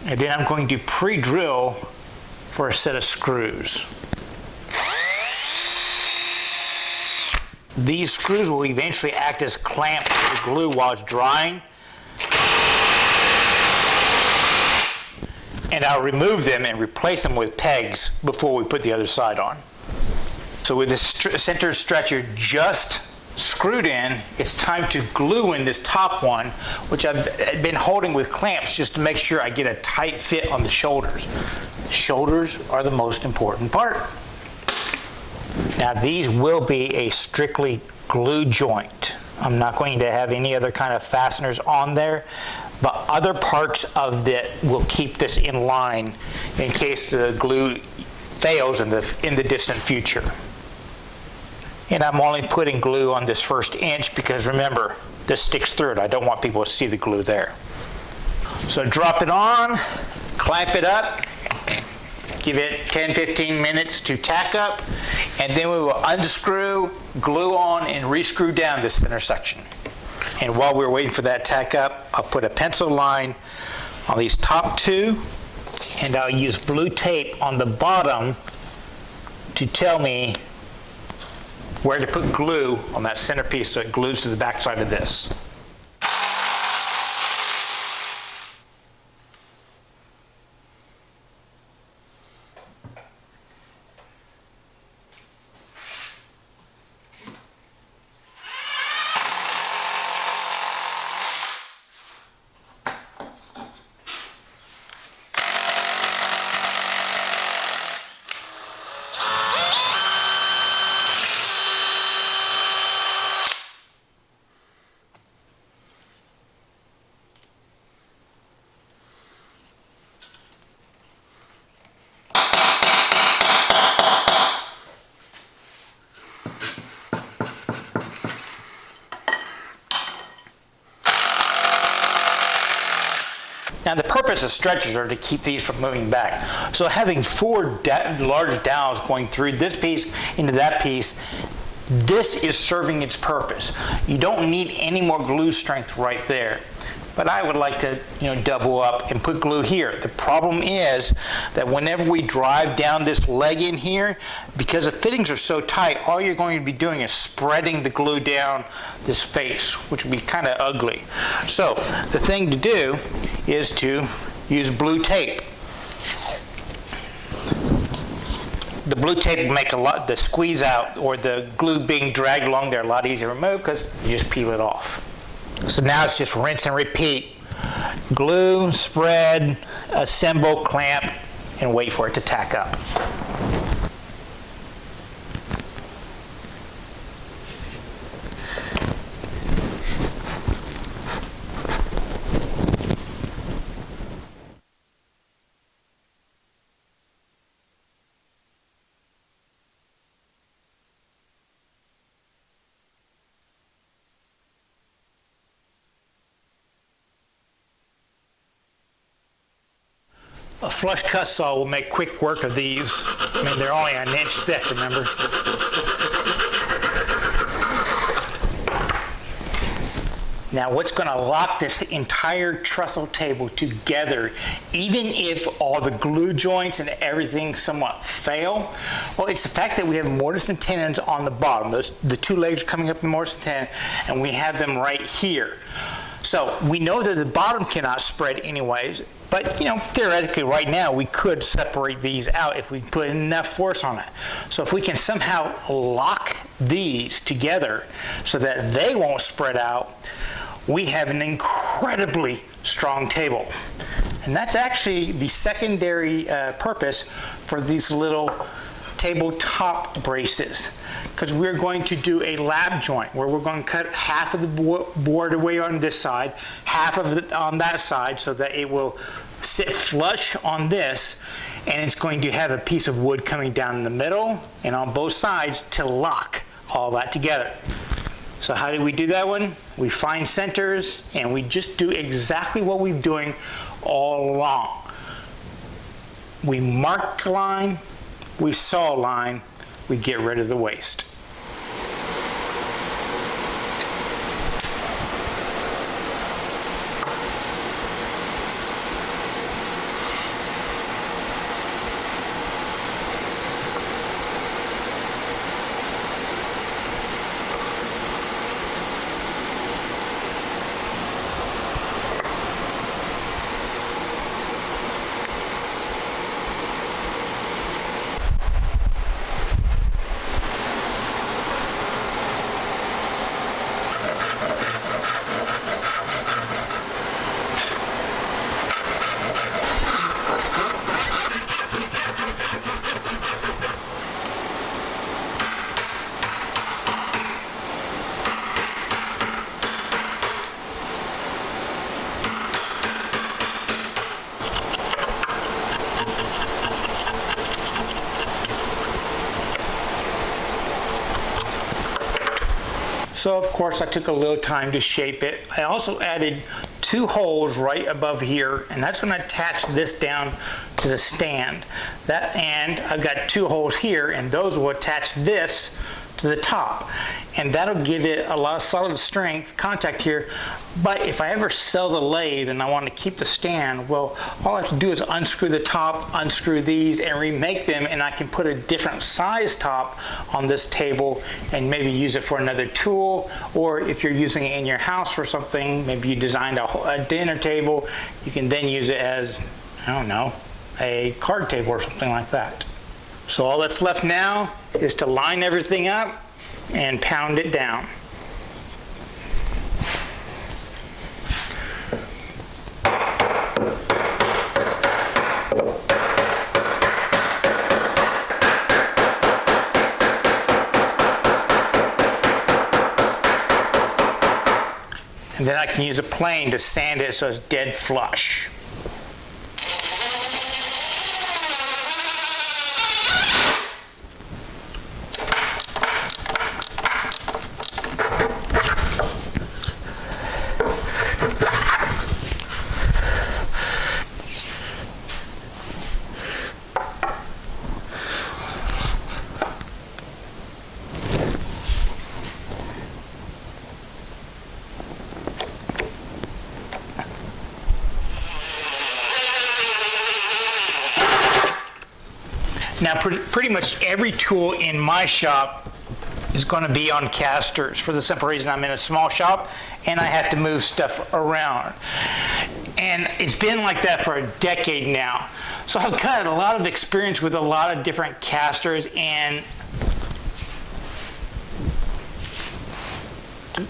And then I'm going to pre-drill for a set of screws. These screws will eventually act as clamps for the glue while it's drying. And I'll remove them and replace them with pegs before we put the other side on. So with this center stretcher just screwed in, it's time to glue in this top one, which I've been holding with clamps just to make sure I get a tight fit on the shoulders. Shoulders are the most important part. Now these will be a strictly glue joint. I'm not going to have any other kind of fasteners on there, but other parts of it will keep this in line in case the glue fails in the distant future. And I'm only putting glue on this first inch because remember, this sticks through it. I don't want people to see the glue there. So drop it on, clamp it up, give it 10-15 minutes to tack up, and then we will unscrew, glue on, and re-screw down this center section. And while we're waiting for that tack up, I'll put a pencil line on these top two, and I'll use blue tape on the bottom to tell me where to put glue on that center piece so it glues to the back side of this. Now the purpose of stretchers are to keep these from moving back. So having four large dowels going through this piece into that piece, this is serving its purpose. You don't need any more glue strength right there. But I would like to, double up and put glue here. The problem is that whenever we drive down this leg in here, because the fittings are so tight, all you're going to be doing is spreading the glue down this face, which would be kind of ugly. So the thing to do is to use blue tape. The blue tape will make the squeeze out or the glue being dragged along there a lot easier to remove because you just peel it off. So now it's just rinse and repeat. Glue, spread, assemble, clamp, and wait for it to tack up. A flush cut saw will make quick work of these. I mean, they're only an inch thick, remember? Now what's going to lock this entire trestle table together, even if all the glue joints and everything somewhat fail? Well, it's the fact that we have mortise and tenons on the bottom. The two legs are coming up in mortise and tenon, and we have them right here. So we know that the bottom cannot spread anyways, but you know, theoretically right now we could separate these out if we put enough force on it. So if we can somehow lock these together so that they won't spread out, we have an incredibly strong table. And that's actually the secondary purpose for these little tabletop braces, because we're going to do a lap joint where we're going to cut half of the board away on this side, half of it on that side, so that it will sit flush on this, and it's going to have a piece of wood coming down in the middle and on both sides to lock all that together. So how do we do that one? We find centers and we just do exactly what we've been doing all along. We mark a line, we saw a line, we get rid of the waste. So of course I took a little time to shape it. I also added 2 holes right above here, and that's going to attach this down to the stand. And I've got 2 holes here, and those will attach this to the top, and that'll give it a lot of solid strength contact here. But if I ever sell the lathe and I want to keep the stand, well, all I have to do is unscrew the top, unscrew these, and remake them, and I can put a different size top on this table and maybe use it for another tool. Or if you're using it in your house for something, maybe you designed a dinner table, you can then use it as, I don't know, a card table or something like that. So all that's left now is to line everything up and pound it down. And then I can use a plane to sand it so it's dead flush. Now, pretty much every tool in my shop is going to be on casters, for the simple reason I'm in a small shop and I have to move stuff around. And it's been like that for a decade now. So I've got a lot of experience with a lot of different casters, and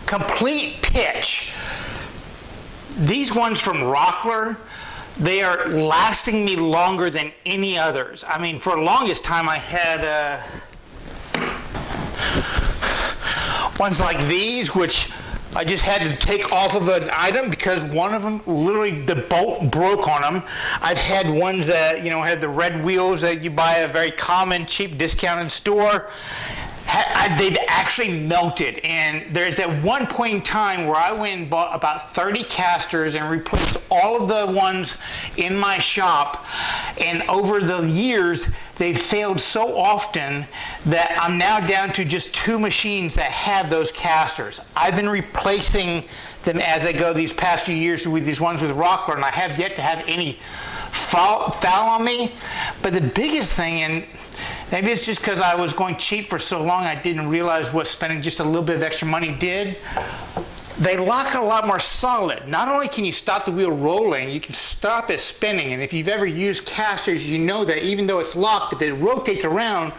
complete pitch. These ones from Rockler, they are lasting me longer than any others. I mean, for the longest time I had ones like these, which I just had to take off of an item because one of them, literally the bolt broke on them. I've had ones that, you know, had the red wheels that you buy at a very common, cheap, discounted store. They'd actually melted, and there's at one point in time where I went and bought about 30 casters and replaced all of the ones in my shop, and over the years they've failed so often that I'm now down to just 2 machines that have those casters. I've been replacing them as I go these past few years with these ones with Rockler, and I have yet to have any foul on me. But the biggest thing, and maybe it's just because I was going cheap for so long I didn't realize what spending just a little bit of extra money did. They lock a lot more solid. Not only can you stop the wheel rolling, you can stop it spinning. And if you've ever used casters, you know that even though it's locked, if it rotates around,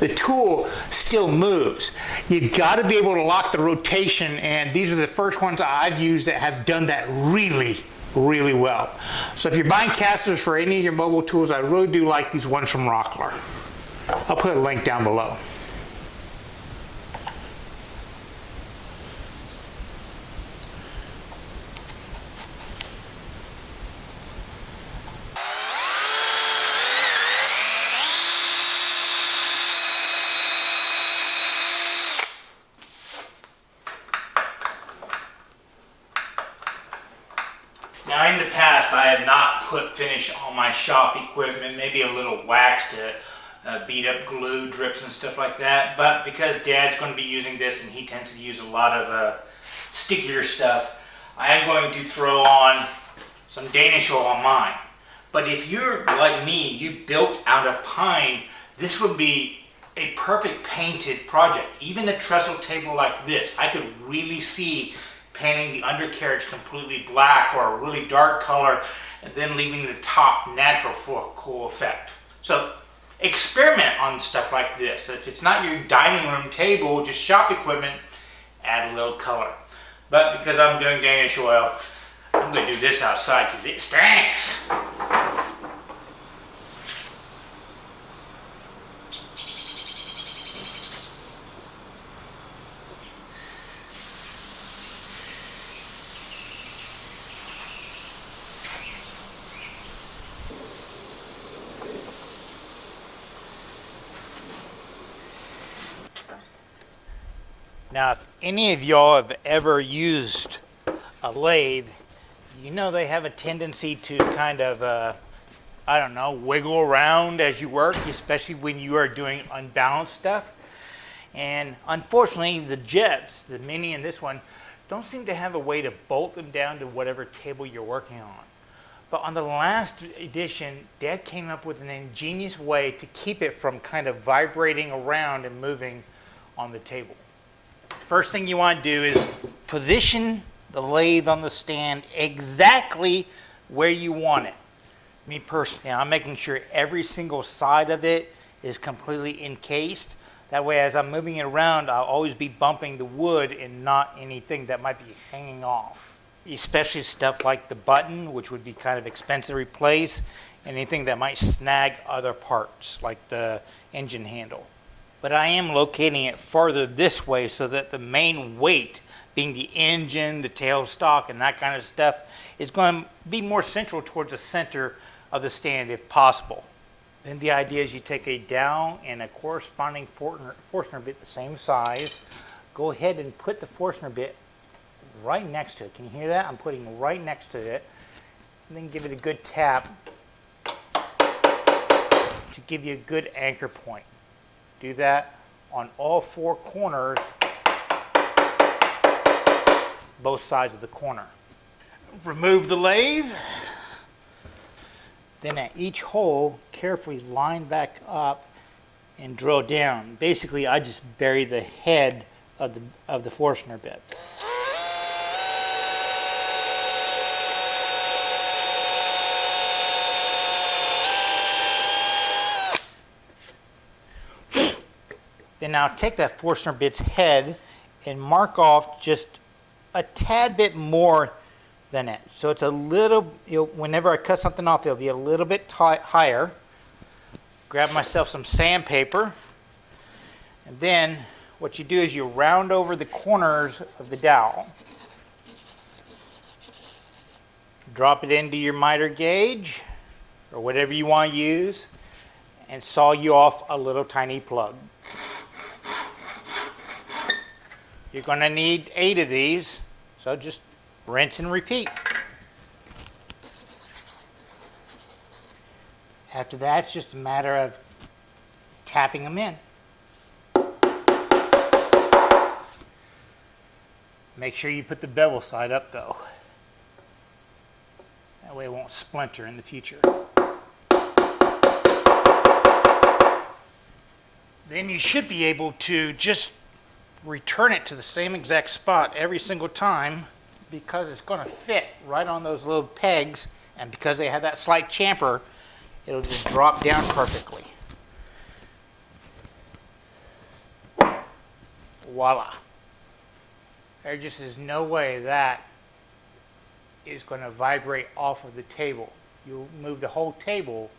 the tool still moves. You've got to be able to lock the rotation, and these are the first ones I've used that have done that really, really well. So if you're buying casters for any of your mobile tools, I really do like these ones from Rockler. I'll put a link down below. Now in the past I have not put finish on my shop equipment, maybe a little wax to beat up glue drips and stuff like that, but because Dad's going to be using this and he tends to use a lot of stickier stuff, I am going to throw on some Danish oil on mine. But if you're like me, you built out of pine, this would be a perfect painted project. Even a trestle table like this, I could really see painting the undercarriage completely black or a really dark color and then leaving the top natural for a cool effect. So experiment on stuff like this. If it's not your dining room table, just shop equipment, add a little color. But because I'm doing Danish oil, I'm going to do this outside because it stinks. Now, if any of y'all have ever used a lathe, you know they have a tendency to kind of, I don't know, wiggle around as you work, especially when you are doing unbalanced stuff. And unfortunately, the jets, the Mini and this one, don't seem to have a way to bolt them down to whatever table you're working on. But on the last edition, Dad came up with an ingenious way to keep it from kind of vibrating around and moving on the table. First thing you want to do is position the lathe on the stand exactly where you want it. Me personally, I'm making sure every single side of it is completely encased. That way, as I'm moving it around, I'll always be bumping the wood and not anything that might be hanging off. Especially stuff like the button, which would be kind of expensive to replace, and anything that might snag other parts, like the engine handle. But I am locating it farther this way so that the main weight, being the engine, the tailstock, and that kind of stuff, is going to be more central towards the center of the stand if possible. Then the idea is you take a dowel and a corresponding Forstner bit the same size. Go ahead and put the Forstner bit right next to it. Can you hear that? I'm putting right next to it. And then give it a good tap to give you a good anchor point. Do that on all four corners, both sides of the corner. Remove the lathe. Then at each hole, carefully line back up and drill down. Basically, I just bury the head of the Forstner bit. Then now take that Forstner bit's head and mark off just a tad bit more than it. So it's a little, whenever I cut something off, it'll be a little bit higher. Grab myself some sandpaper. And then what you do is you round over the corners of the dowel. Drop it into your miter gauge or whatever you want to use and saw you off a little tiny plug. You're going to need 8 of these, so just rinse and repeat. After that, it's just a matter of tapping them in. Make sure you put the bevel side up though. That way it won't splinter in the future. Then you should be able to just return it to the same exact spot every single time, because it's going to fit right on those little pegs, and because they have that slight chamfer, it'll just drop down perfectly. Voila. There just is no way that is going to vibrate off of the table. You'll move the whole table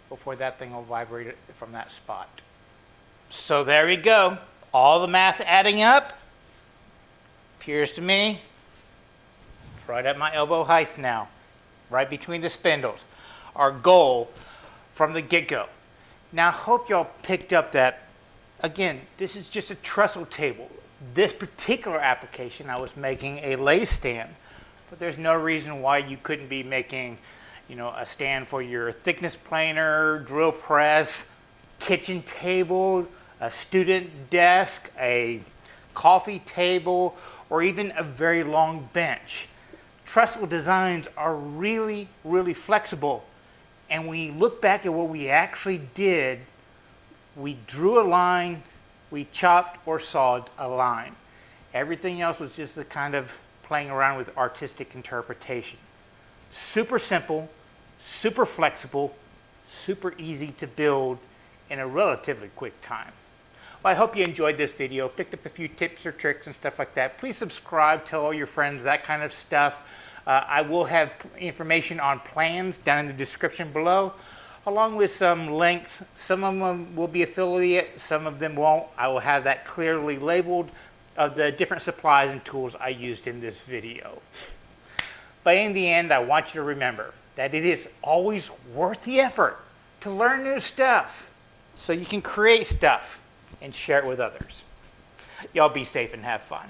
before that thing will vibrate from that spot. So there we go. All the math adding up. Appears to me it's right at my elbow height now, right between the spindles. Our goal from the get-go. Now I hope y'all picked up that, again, this is just a trestle table. This particular application, I was making a lathe stand, but there's no reason why you couldn't be making, a stand for your thickness planer, drill press, kitchen table, a student desk, a coffee table, or even a very long bench. Trestle designs are really, really flexible. And when we look back at what we actually did, we drew a line, we chopped or sawed a line. Everything else was just the kind of playing around with artistic interpretation. Super simple, super flexible, super easy to build in a relatively quick time. Well, I hope you enjoyed this video, picked up a few tips or tricks and stuff like that. Please subscribe, tell all your friends, that kind of stuff. I will have information on plans down in the description below, along with some links. Some of them will be affiliate, some of them won't. I will have that clearly labeled of the different supplies and tools I used in this video. But in the end, I want you to remember that it is always worth the effort to learn new stuff so you can create stuff and share it with others. Y'all be safe and have fun.